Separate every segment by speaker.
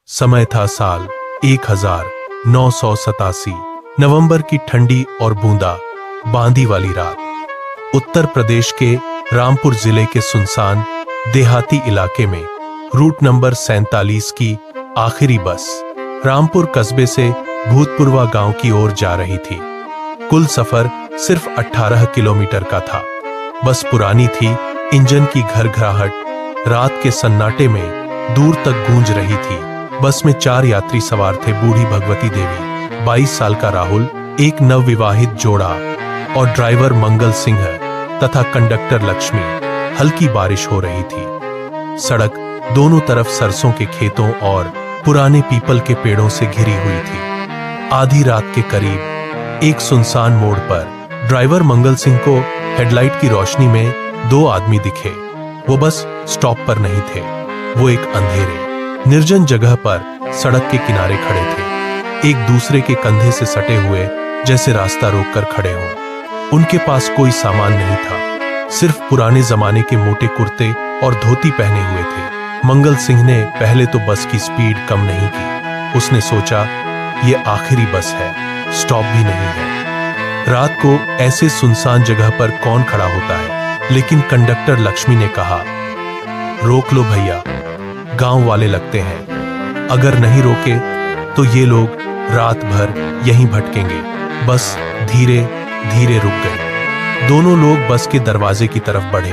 Speaker 1: समय था साल 1987, नवंबर की ठंडी और बूंदा बांदी वाली रात। उत्तर प्रदेश के रामपुर जिले के सुनसान देहाती इलाके में रूट नंबर 47 की आखिरी बस रामपुर कस्बे से भूतपुरवा गांव की ओर जा रही थी। कुल सफर सिर्फ 18 किलोमीटर का था। बस पुरानी थी, इंजन की घरघराहट रात के सन्नाटे में दूर तक गूंज रही थी। बस में 4 यात्री सवार थे। बूढ़ी भगवती देवी, 22 साल का राहुल, एक नवविवाहित जोड़ा और ड्राइवर मंगल सिंह तथा कंडक्टर लक्ष्मी। हल्की बारिश हो रही थी। सड़क दोनों तरफ सरसों के खेतों और पुराने पीपल के पेड़ों से घिरी हुई थी। आधी रात के करीब एक सुनसान मोड़ पर ड्राइवर मंगल सिंह को हेडलाइट की रोशनी में 2 आदमी दिखे। वो बस स्टॉप पर नहीं थे, वो एक अंधेरे निर्जन जगह पर सड़क के किनारे खड़े थे, एक दूसरे के कंधे से सटे हुए, जैसे रास्ता रोककर खड़े हों। उनके पास कोई सामान नहीं था, सिर्फ पुराने जमाने के मोटे कुर्ते और धोती पहने हुए थे। मंगल सिंह ने पहले तो बस की स्पीड कम नहीं की। उसने सोचा, ये आखिरी बस है, स्टॉप भी नहीं है। रात को ऐसे सुनसान जगह पर कौन खड़ा होता है? लेकिन कंडक्टर लक्ष्मी ने कहा, रोक लो भैया, गांव वाले लगते हैं, अगर नहीं रोके तो ये लोग रात भर यहीं भटकेंगे। बस धीरे धीरे रुक गई। दोनों लोग बस के दरवाजे की तरफ बढ़े।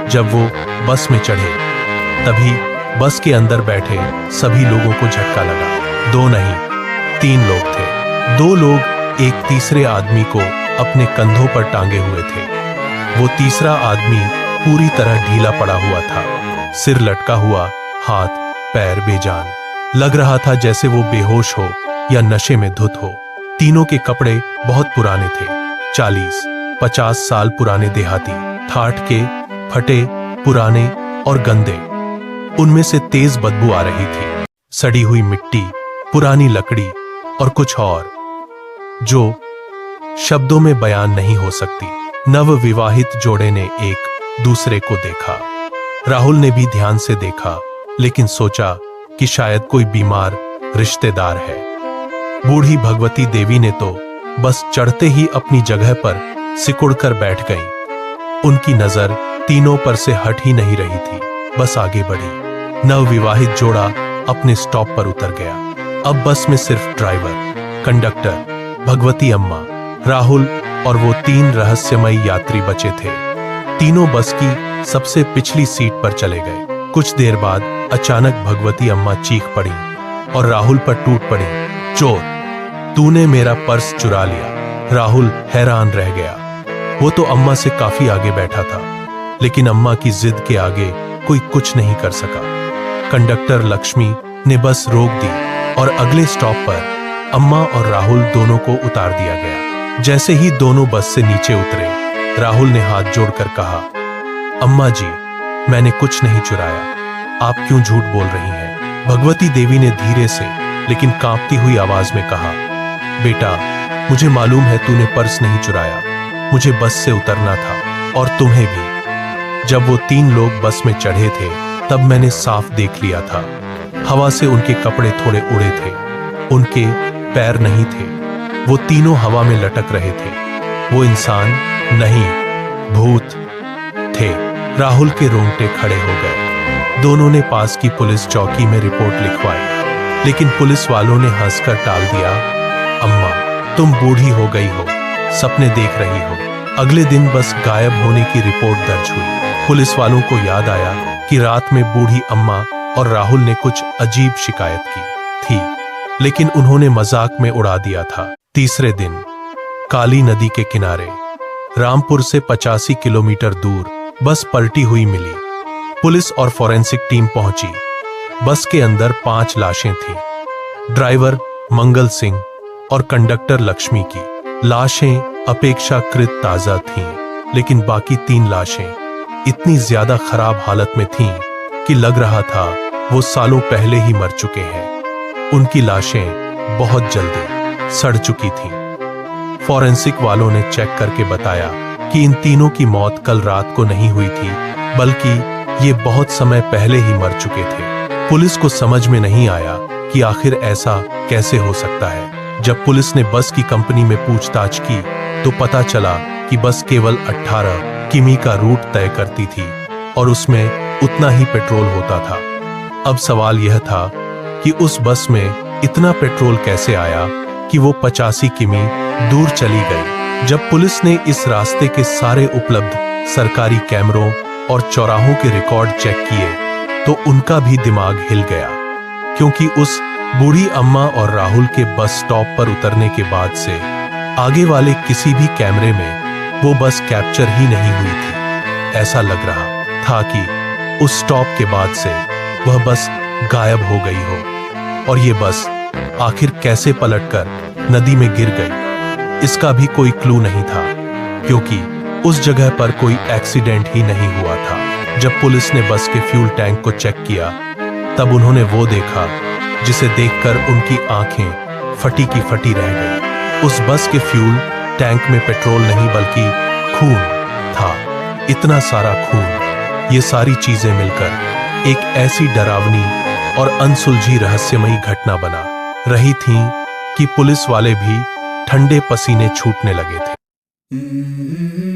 Speaker 1: जब वो बस में चढ़े तभी बस के अंदर बैठे सभी लोगों को झटका लगा। 2 नहीं 3 लोग थे। 2 लोग एक तीसरे आदमी को अपने कंधों पर टांगे हुए थे। वो तीसरा आदमी पूरी तरह ढीला पड़ा हुआ था, सिर लटका हुआ, हाथ पैर बेजान। लग रहा था जैसे वो बेहोश हो या नशे में धुत हो। तीनों के कपड़े बहुत पुराने थे, 40-50 साल पुराने देहाती, ठाठ के, फटे, पुराने और गंदे। उनमें से तेज बदबू आ रही थी, सड़ी हुई मिट्टी, पुरानी लकड़ी और कुछ और जो शब्दों में बयान नहीं हो सकती। नवविवाहित जोड़े ने एक दूसरे को देखा। राहुल ने भी ध्यान से देखा, लेकिन सोचा कि शायद कोई बीमार रिश्तेदार है। बूढ़ी भगवती देवी ने तो बस चढ़ते ही अपनी जगह पर सिकुड़कर बैठ गई। उनकी नजर तीनों पर से हट ही नहीं रही थी। बस आगे बढ़ी। नवविवाहित जोड़ा अपने स्टॉप पर उतर गया। अब बस में सिर्फ ड्राइवर, कंडक्टर, भगवती अम्मा, राहुल और वो 3 रहस्यमयी यात्री बचे थे। तीनों बस की सबसे पिछली सीट पर चले गए। कुछ देर बाद अचानक भगवती अम्मा चीख पड़ी और राहुल पर टूट पड़ी, चोर, तूने मेरा पर्स चुरा लिया। राहुल हैरान रह गया। वो तो अम्मा से काफी आगे बैठा था, लेकिन अम्मा की जिद के आगे कोई कुछ नहीं कर सका। कंडक्टर लक्ष्मी ने बस रोक दी और अगले स्टॉप पर अम्मा और राहुल दोनों को उतार दिया गया। जैसे ही दोनों बस से नीचे उतरे, राहुल ने हाथ जोड़कर कहा, अम्मा जी, मैंने कुछ नहीं चुराया, आप क्यों झूठ बोल रही हैं? भगवती देवी ने धीरे से लेकिन कांपती हुई आवाज में कहा, बेटा, मुझे मालूम है तूने पर्स नहीं चुराया, मुझे बस से उतरना था और तुम्हें भी। जब वो 3 लोग बस में चढ़े थे तब मैंने साफ देख लिया था। हवा से उनके कपड़े थोड़े उड़े थे, उनके पैर नहीं थे। वो तीनों हवा में लटक रहे थे। वो इंसान नहीं, भूत थे। राहुल के रोंगटे खड़े हो गए। दोनों ने पास की पुलिस चौकी में रिपोर्ट लिखवाई, लेकिन पुलिस वालों ने हंसकर टाल दिया, अम्मा, तुम बूढ़ी हो गई हो, सपने देख रही हो। अगले दिन बस गायब होने की रिपोर्ट दर्ज हुई। पुलिस वालों को याद आया कि रात में बूढ़ी अम्मा और राहुल ने कुछ अजीब शिकायत की थी, लेकिन उन्होंने मजाक में उड़ा दिया था। तीसरे दिन काली नदी के किनारे रामपुर से 85 किलोमीटर दूर बस पलटी हुई मिली। पुलिस और फॉरेंसिक टीम पहुंची। बस के अंदर 5 लाशें थीं, ड्राइवर मंगल सिंह और कंडक्टर लक्ष्मी की। लाशें अपेक्षाकृत ताजा थीं, लेकिन बाकी 3 लाशें इतनी ज्यादा खराब हालत में थीं कि लग रहा था वो सालों पहले ही मर चुके हैं। उनकी लाशें बहुत जल्दी सड़ चुकी थीं। फॉरेंसिक वालों ने चेक करके बताया कि इन तीनों की मौत कल रात को नहीं हुई थी, बल्कि ये बहुत समय पहले ही मर चुके थे। पुलिस को समझ में नहीं आया कि आखिर ऐसा कैसे हो सकता है। जब पुलिस ने बस की कंपनी में पूछताछ की तो पता चला कि बस केवल 18 किमी का रूट तय करती थी और उसमें उतना ही पेट्रोल होता था। अब सवाल यह था कि उस बस में इतना पेट्रोल कैसे आया कि वो 85 किमी दूर चली गई। जब पुलिस ने इस रास्ते के सारे उपलब्ध सरकारी कैमरों और चौराहों के रिकॉर्ड चेक किए तो उनका भी दिमाग हिल गया, क्योंकि उस बूढ़ी अम्मा और राहुल के बस स्टॉप पर उतरने के बाद से आगे वाले किसी भी कैमरे में वो बस कैप्चर ही नहीं हुई थी। ऐसा लग रहा था कि उस स्टॉप के बाद से वह बस गायब हो गई हो और ये बस आखिर कैसे पलटकर नदी में गिर गई, इसका भी कोई क्लू नहीं था, क्योंकि उस जगह पर कोई एक्सीडेंट ही नहीं हुआ था। जब पुलिस ने बस के फ्यूल टैंक को चेक किया तब उन्होंने वो देखा जिसे देखकर उनकी आंखें फटी की फटी रह गई। उस बस के फ्यूल टैंक में पेट्रोल नहीं बल्कि खून था। इतना सारा खून, ये सारी चीजें मिलकर एक ऐसी डरावनी और अनसुलझी रहस्यमयी घटना बना रही थी कि पुलिस वाले भी ठंडे पसीने छूटने लगे थे।